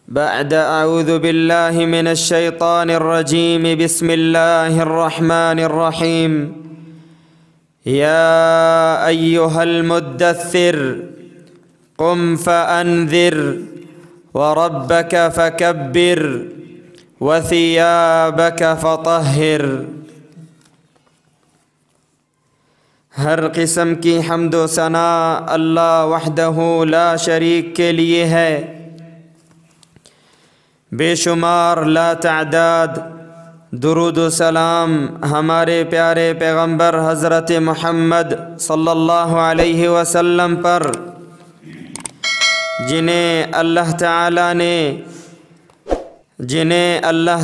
بعد أعوذ بالله من الشيطان الرجيم. بسم الله الرحمن الرحيم. يا أيها المدثر قم فأنذر وربك فكبر وثيابك فطهر۔ ہر قسم کی حمد و ثنا اللہ وحدہ لا شریک کے لیے ہے، بے شمار لا تعداد درود و سلام ہمارے پیارے پیغمبر حضرت محمد صلی اللہ علیہ وسلم پر، جنہیں اللہ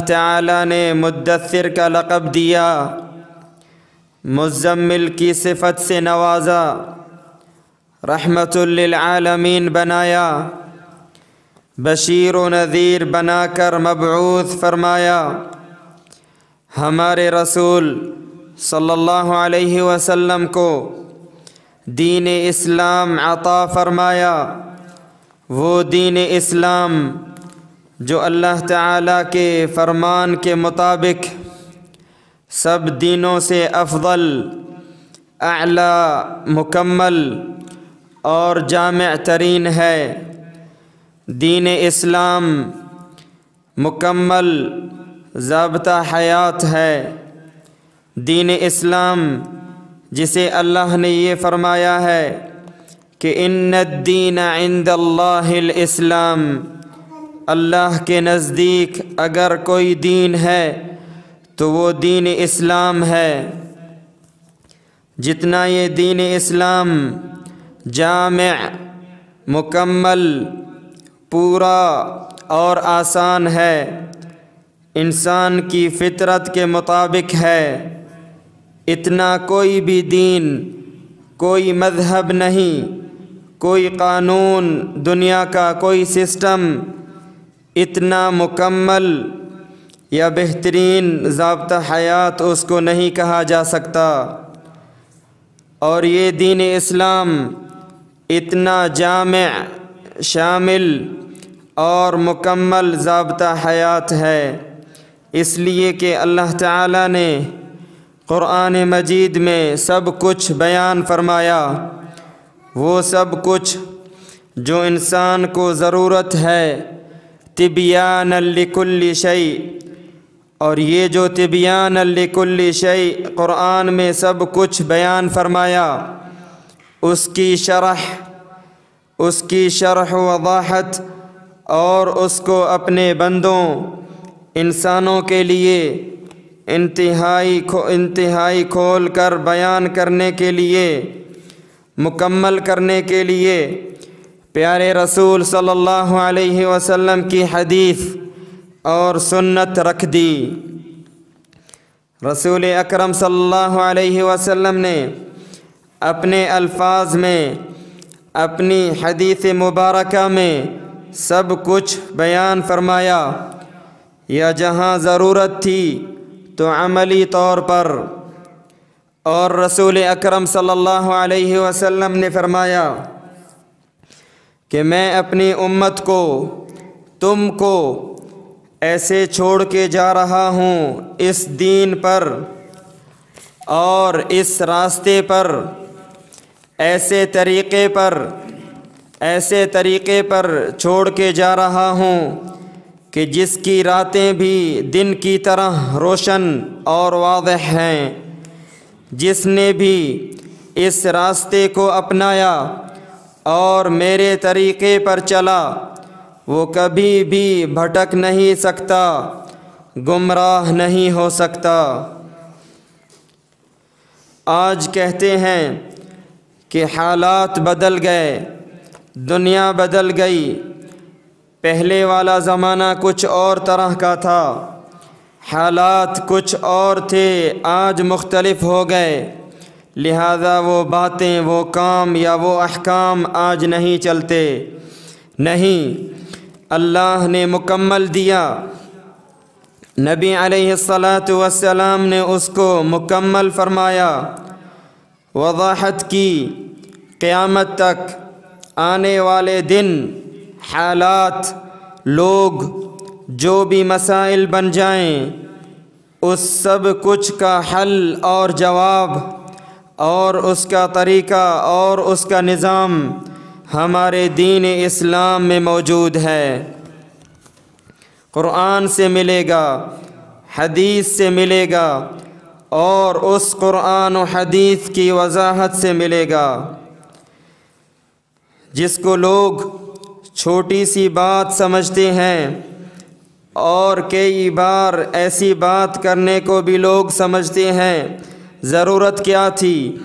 تعالی نے مدثر کا لقب دیا، مزمل کی صفت سے نوازا، رحمت للعالمین بنایا، بشیر و نذیر بنا کر مبعوث فرمایا، ہمارے رسول صلی اللہ علیہ وسلم کو دین اسلام عطا فرمایا، وہ دین اسلام جو اللہ تعالیٰ کے فرمان کے مطابق سب دینوں سے افضل، اعلیٰ، مکمل اور جامع ترین ہے۔ دین اسلام مکمل ضابطہ حیات ہے۔ دین اسلام جسے اللہ نے یہ فرمایا ہے کہ ان الدین عند اللہ الاسلام، اللہ کے نزدیک اگر کوئی دین ہے تو وہ دین اسلام ہے۔ جتنا یہ دین اسلام جامع، مکمل، پورا اور آسان ہے، انسان کی فطرت کے مطابق ہے، اتنا کوئی بھی دین، کوئی مذہب نہیں، کوئی قانون، دنیا کا کوئی سسٹم اتنا مکمل یا بہترین ضابطہ حیات اس کو نہیں کہا جا سکتا۔ اور یہ دین اسلام اتنا جامع، شامل اور مکمل ضابطہ حیات ہے، اس لیے کہ اللہ تعالیٰ نے قرآن مجید میں سب کچھ بیان فرمایا، وہ سب کچھ جو انسان کو ضرورت ہے، تبیانا لکل شیء، اور یہ جو تبیان لکل شیء قرآن میں سب کچھ بیان فرمایا، اس کی شرح وضاحت اور اس کو اپنے بندوں انسانوں کے لیے انتہائی کھول کر بیان کرنے کے لیے، مکمل کرنے کے لیے پیارے رسول صلی اللہ علیہ وسلم کی حدیث اور سنت رکھ دی۔ رسول اکرم صلی اللہ علیہ وسلم نے اپنے الفاظ میں، اپنی حدیث مبارکہ میں سب کچھ بیان فرمایا، یا جہاں ضرورت تھی تو عملی طور پر، اور رسول اکرم صلی اللہ علیہ وسلم نے فرمایا کہ میں اپنی امت کو، تم کو ایسے چھوڑ کے جا رہا ہوں اس دین پر اور اس راستے پر، ایسے طریقے پر چھوڑ کے جا رہا ہوں کہ جس کی راتیں بھی دن کی طرح روشن اور واضح ہیں۔ جس نے بھی اس راستے کو اپنایا اور میرے طریقے پر چلا، وہ کبھی بھی بھٹک نہیں سکتا، گمراہ نہیں ہو سکتا۔ آج کہتے ہیں کہ حالات بدل گئے، دنیا بدل گئی، پہلے والا زمانہ کچھ اور طرح کا تھا، حالات کچھ اور تھے، آج مختلف ہو گئے، لہذا وہ باتیں، وہ کام یا وہ احکام آج نہیں چلتے۔ نہیں، اللہ نے مکمل دیا، نبی علیہ السلام نے اس کو مکمل فرمایا، وضاحت کی، قیامت تک آنے والے دن، حالات لوگ جو بھی مسائل بن جائیں اس سب کچھ کا حل اور جواب اور اس کا طریقہ اور اس کا نظام ہمارے دین اسلام میں موجود ہے۔ قرآن سے ملے گا، حدیث سے ملے گا اور اس قرآن و حدیث کی وضاحت سے ملے گا۔ جس کو لوگ چھوٹی سی بات سمجھتے ہیں اور کئی بار ایسی بات کرنے کو بھی لوگ سمجھتے ہیں ضرورت کیا تھی،